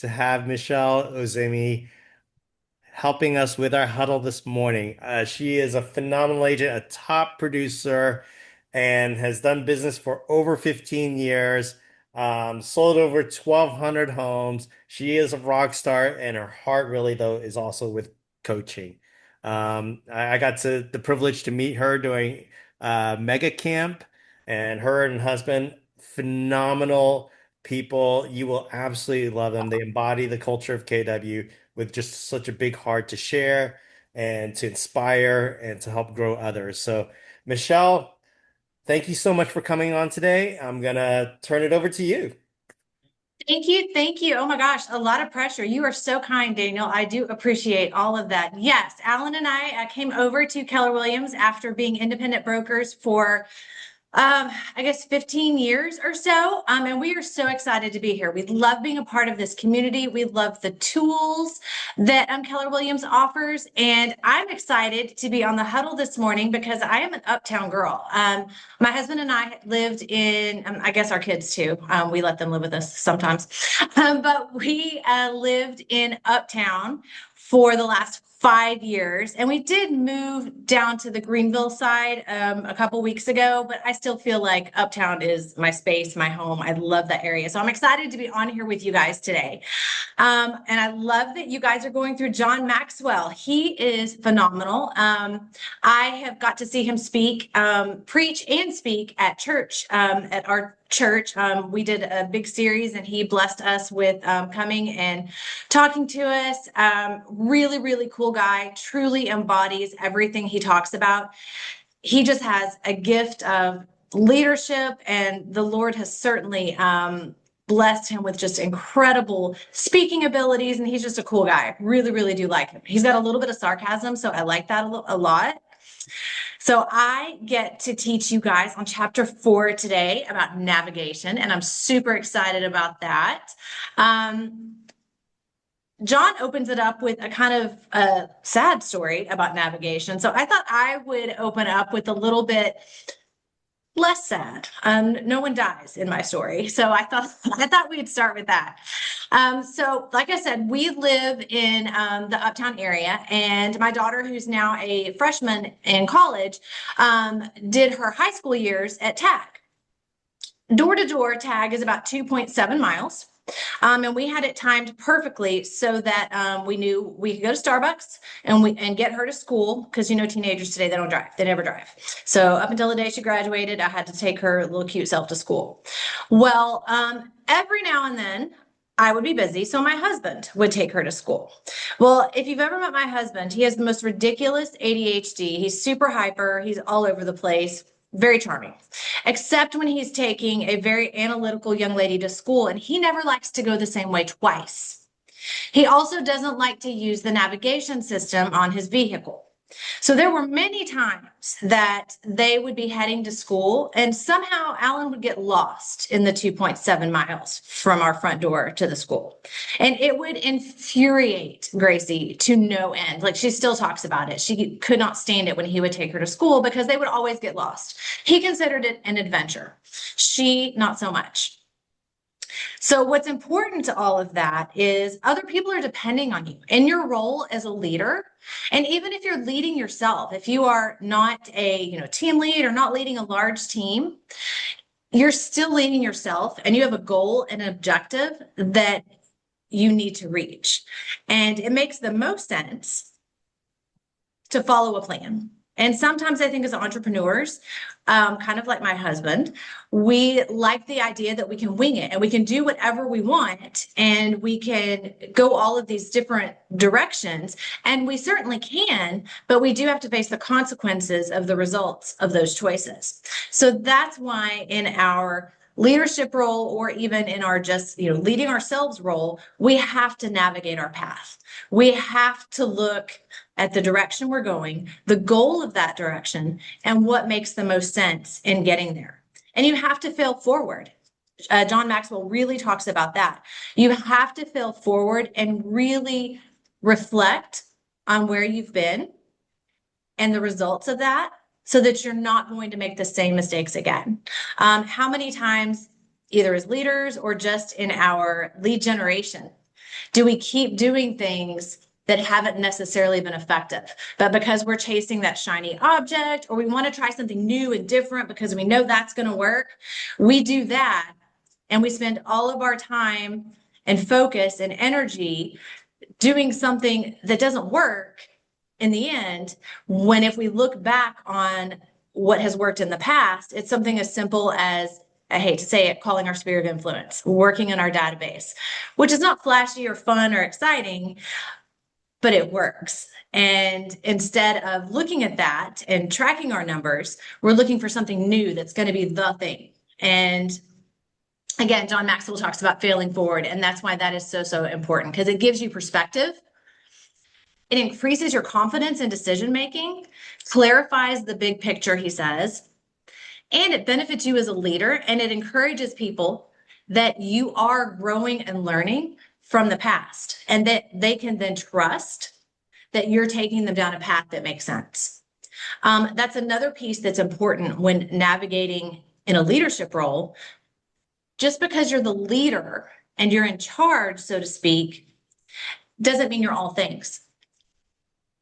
to have Michelle Ozemi helping us with our huddle this morning. She is a phenomenal agent, a top producer, and has done business for over 15 years, sold over 1,200 homes. She is a rock star, and her heart really, though, is also with coaching. I got the privilege to meet her doing mega camp, and her and husband, phenomenal people. You will absolutely love them. They embody the culture of KW with just such a big heart to share and to inspire and to help grow others. So, Michelle, thank you so much for coming on today. I'm gonna turn it over to you. Thank you. Thank you. Oh my gosh, a lot of pressure. You are so kind, Daniel. I do appreciate all of that. Yes, Alan and I came over to Keller Williams after being independent brokers for I guess 15 years or so. And we are so excited to be here. We love being a part of this community. We love the tools that Keller Williams offers. And I'm excited to be on the huddle this morning because I am an uptown girl. My husband and I lived in, I guess our kids too. We let them live with us sometimes. But we lived in uptown for the last 5 years. And we did move down to the Greenville side a couple weeks ago, but I still feel like Uptown is my space, my home. I love that area. So I'm excited to be on here with you guys today. And I love that you guys are going through John Maxwell. He is phenomenal. I have got to see him speak, preach and speak at church, at our church. We did a big series and he blessed us with coming and talking to us. Really, really cool guy, truly embodies everything he talks about. He just has a gift of leadership, and the Lord has certainly blessed him with just incredible speaking abilities. And he's just a cool guy. Really, really do like him. He's got a little bit of sarcasm, so I like that a lot. So I get to teach you guys on chapter 4 today about navigation, and I'm super excited about that. John opens it up with a kind of a sad story about navigation. So I thought I would open up with a little bit less sad. No one dies in my story. So I thought we'd start with that. So like I said, we live in the Uptown area, and my daughter, who's now a freshman in college, did her high school years at TAG. Door to door, TAG is about 2.7 miles. And we had it timed perfectly so that we knew we could go to Starbucks and get her to school, because teenagers today, they don't drive, they never drive. So up until the day she graduated, I had to take her little cute self to school. Well, every now and then I would be busy, so my husband would take her to school. Well, if you've ever met my husband, he has the most ridiculous ADHD. He's super hyper, he's all over the place. Very charming, except when he's taking a very analytical young lady to school, and he never likes to go the same way twice. He also doesn't like to use the navigation system on his vehicle. So there were many times that they would be heading to school, and somehow Alan would get lost in the 2.7 miles from our front door to the school. And it would infuriate Gracie to no end. Like, she still talks about it. She could not stand it when he would take her to school because they would always get lost. He considered it an adventure. She, not so much. So what's important to all of that is other people are depending on you in your role as a leader. And even if you're leading yourself, if you are not a team lead or not leading a large team, you're still leading yourself, and you have a goal and an objective that you need to reach. And it makes the most sense to follow a plan. And sometimes I think as entrepreneurs, kind of like my husband, we like the idea that we can wing it and we can do whatever we want and we can go all of these different directions. And we certainly can, but we do have to face the consequences of the results of those choices. So that's why in our leadership role, or even in our just leading ourselves role, we have to navigate our path. We have to look at the direction we're going, the goal of that direction, and what makes the most sense in getting there. And you have to fail forward. John Maxwell really talks about that. You have to fail forward and really reflect on where you've been and the results of that, so that you're not going to make the same mistakes again. How many times, either as leaders or just in our lead generation, Do we keep doing things that haven't necessarily been effective, but because we're chasing that shiny object, or we want to try something new and different because we know that's going to work, we do that, and we spend all of our time and focus and energy doing something that doesn't work in the end, when if we look back on what has worked in the past, it's something as simple as, I hate to say it, calling our sphere of influence, working in our database, which is not flashy or fun or exciting, but it works. And instead of looking at that and tracking our numbers, we're looking for something new that's going to be the thing. And again, John Maxwell talks about failing forward, and that's why that is so, so important, because it gives you perspective. It increases your confidence in decision making, clarifies the big picture, he says, and it benefits you as a leader, and it encourages people that you are growing and learning from the past, and that they can then trust that you're taking them down a path that makes sense. That's another piece that's important when navigating in a leadership role. Just because you're the leader and you're in charge, so to speak, doesn't mean you're all things.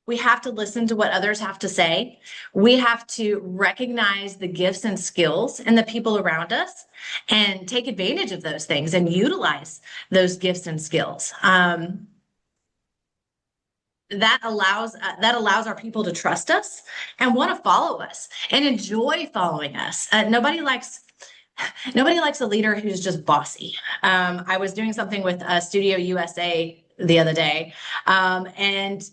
We have to listen to what others have to say. We have to recognize the gifts and skills in the people around us and take advantage of those things and utilize those gifts and skills. That allows our people to trust us and want to follow us and enjoy following us. Nobody likes a leader who's just bossy. I was doing something with Studio USA the other day, and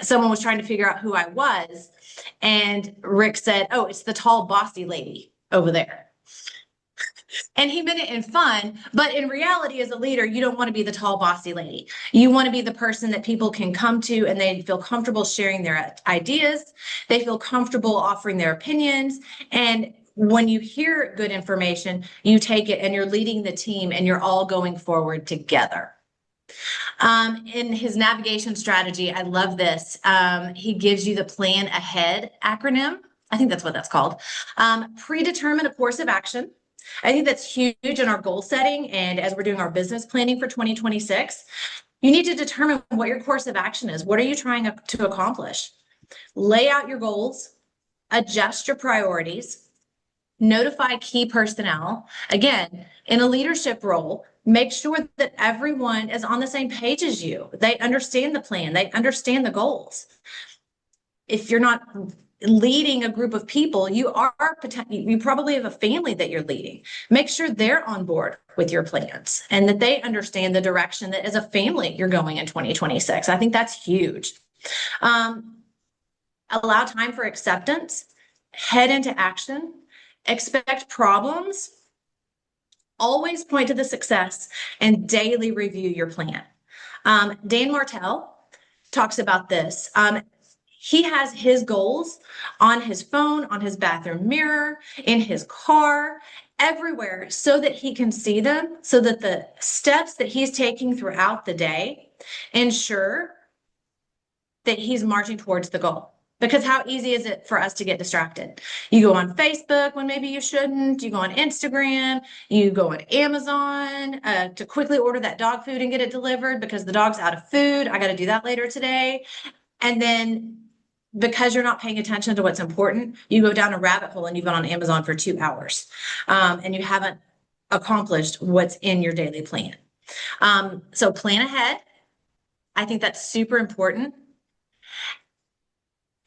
someone was trying to figure out who I was, and Rick said, "Oh, it's the tall, bossy lady over there." And he meant it in fun, but in reality, as a leader, you don't want to be the tall, bossy lady. You want to be the person that people can come to and they feel comfortable sharing their ideas. They feel comfortable offering their opinions. And when you hear good information, you take it and you're leading the team and you're all going forward together. In his navigation strategy, I love this. He gives you the plan ahead acronym. I think that's what that's called. Predetermine a course of action. I think that's huge in our goal setting. And as we're doing our business planning for 2026, you need to determine what your course of action is. What are you trying to accomplish? Lay out your goals, adjust your priorities, notify key personnel. Again, in a leadership role, make sure that everyone is on the same page as you. They understand the plan, they understand the goals. If you're not leading a group of people, you probably have a family that you're leading. Make sure they're on board with your plans and that they understand the direction that as a family you're going in 2026. I think that's huge. Allow time for acceptance, head into action, expect problems, always point to the success, and daily review your plan. Dan Martell talks about this. He has his goals on his phone, on his bathroom mirror, in his car, everywhere, so that he can see them, so that the steps that he's taking throughout the day ensure that he's marching towards the goal. Because how easy is it for us to get distracted? You go on Facebook when maybe you shouldn't. You go on Instagram. You go on Amazon to quickly order that dog food and get it delivered because the dog's out of food. I got to do that later today. And then because you're not paying attention to what's important, you go down a rabbit hole and you've been on Amazon for 2 hours and you haven't accomplished what's in your daily plan. So plan ahead. I think that's super important.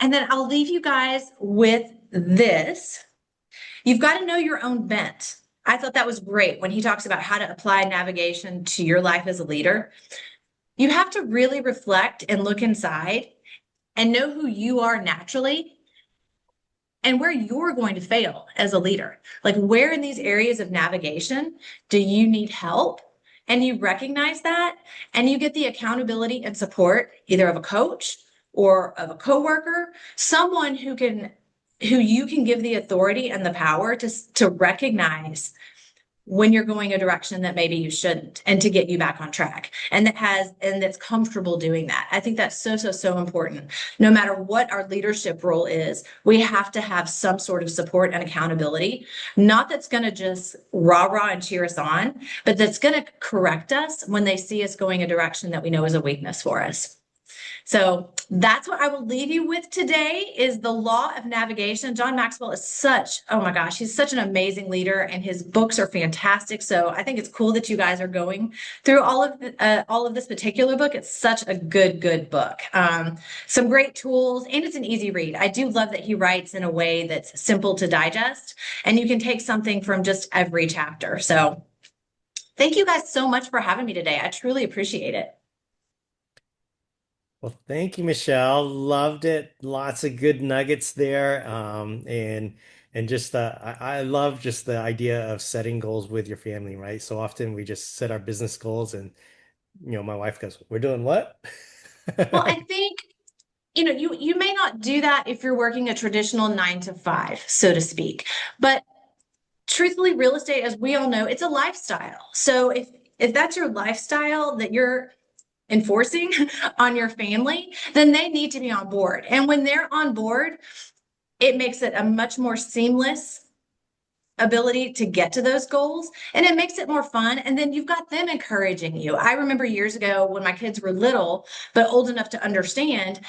And then I'll leave you guys with this. You've got to know your own bent. I thought that was great when he talks about how to apply navigation to your life as a leader. You have to really reflect and look inside and know who you are naturally and where you're going to fail as a leader. Like, where in these areas of navigation do you need help? And you recognize that, and you get the accountability and support either of a coach or of a coworker, someone who you can give the authority and the power to recognize when you're going a direction that maybe you shouldn't, and to get you back on track, and that's comfortable doing that. I think that's so important. No matter what our leadership role is, we have to have some sort of support and accountability, not that's going to just rah and cheer us on, but that's going to correct us when they see us going a direction that we know is a weakness for us. So that's what I will leave you with today, is the law of navigation. John Maxwell is oh my gosh, he's such an amazing leader, and his books are fantastic. So I think it's cool that you guys are going through all of this particular book. It's such a good book. Some great tools, and it's an easy read. I do love that he writes in a way that's simple to digest, and you can take something from just every chapter. So thank you guys so much for having me today. I truly appreciate it. Well, thank you, Michelle. Loved it. Lots of good nuggets there. And just I love just the idea of setting goals with your family, right? So often we just set our business goals and my wife goes, "We're doing what?" Well, I think you may not do that if you're working a traditional 9 to 5, so to speak. But truthfully, real estate, as we all know, it's a lifestyle. So if that's your lifestyle that you're enforcing on your family, then they need to be on board. And when they're on board, it makes it a much more seamless ability to get to those goals, and it makes it more fun. And then you've got them encouraging you. I remember years ago when my kids were little but old enough to understand,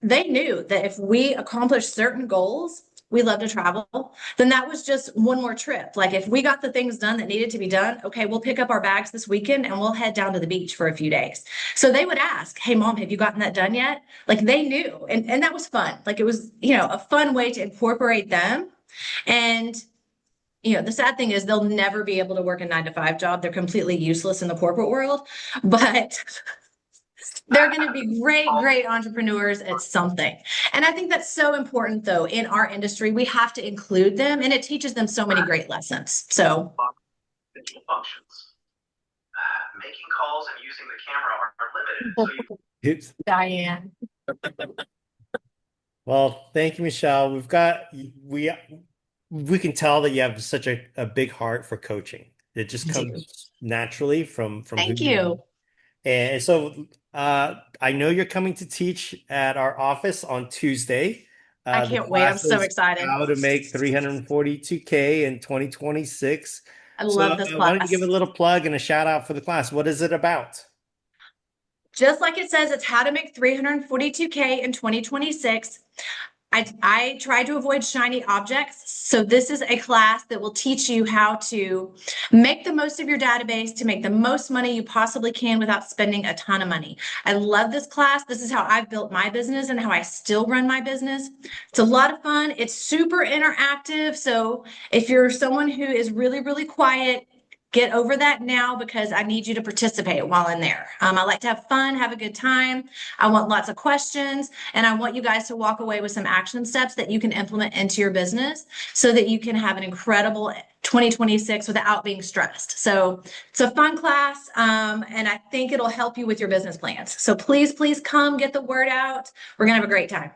they knew that if we accomplished certain goals, we love to travel, then that was just one more trip. Like if we got the things done that needed to be done, okay, we'll pick up our bags this weekend and we'll head down to the beach for a few days. So they would ask, "Hey mom, have you gotten that done yet?" Like they knew. And that was fun. Like it was, a fun way to incorporate them. And the sad thing is they'll never be able to work a 9 to 5 job. They're completely useless in the corporate world, but they're going to be great entrepreneurs at something. And I think that's so important, though, in our industry. We have to include them, and it teaches them so many great lessons. So, functions. Making calls and using the camera are limited. So Oops. Diane. Well, thank you, Michelle. We can tell that you have such a big heart for coaching. It just comes naturally from who Thank you are. you. And so I know you're coming to teach at our office on Tuesday. I The can't wait. I'm class so is excited. How to make 342K in 2026. I So love this why don't you give class. a little plug and a shout out for the class? What is it about? Just like it says, it's how to make 342K in 2026. I try to avoid shiny objects. So this is a class that will teach you how to make the most of your database to make the most money you possibly can without spending a ton of money. I love this class. This is how I've built my business and how I still run my business. It's a lot of fun. It's super interactive. So if you're someone who is really quiet, get over that now, because I need you to participate while in there. I like to have fun, have a good time. I want lots of questions, and I want you guys to walk away with some action steps that you can implement into your business so that you can have an incredible 2026 without being stressed. So it's a fun class, and I think it'll help you with your business plans. So please come get the word out. We're going to have a great time.